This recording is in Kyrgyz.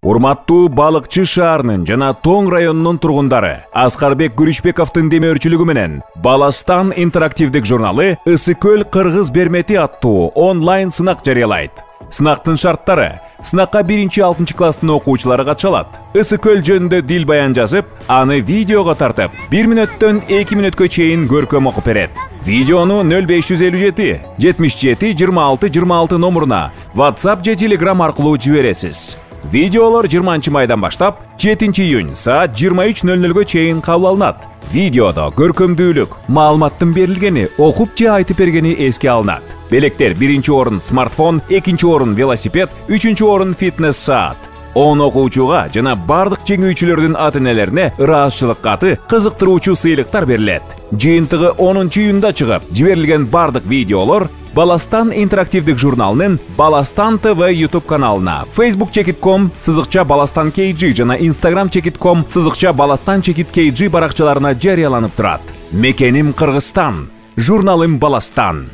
Урматтуу балыкчы шаарынын жана Тоң районунун тургундары, Аскарбек Гүрүшбековдун демөөрчүлүгү менен Баластан интерактивдик журналы Ысыкөл кыргыз бермети аттуу онлайн сынак жарыялайт. Сынактын шарттары: сынакка 1-6 класстын окуучулары катышалат. Ысыкөл жөнүндө дил баян жазып, аны видеого тартып, 1 мүнөттөн 2 мүнөткө чейин көркөм окуп берет. Видеону 0557 77 26 26 номуруна WhatsApp же Telegram аркылуу жибересиз. Видеолор 20 майдан баштап 7 июнь саат 23:00 чейин кабыл алынат. Видеодо көркөмдүүлүк, маалыматтын берилгени, окуп же айтып бергени эске алынат. Белектер: 1-чи орун смартфон, 2-чи орун велосипед, 3-чү орун фитнес саат. 10 окуучуга жана бардык жеңүүчүлөрдүн ата-энелерине ыраазычылык каты, кызыктыруучу сыйлыктар берилет. Жыйынтыгы 10 июнда чыгып, жиберилген бардык видеолор Баластан интерактивдик журналынын Баластан ТВ YouTube каналына, facebook.com/Баластан KG жана instagram.com/Баластан KG баракчаларына жарыяланып турат. Мекеним Кыргызстан, журналым Баластан.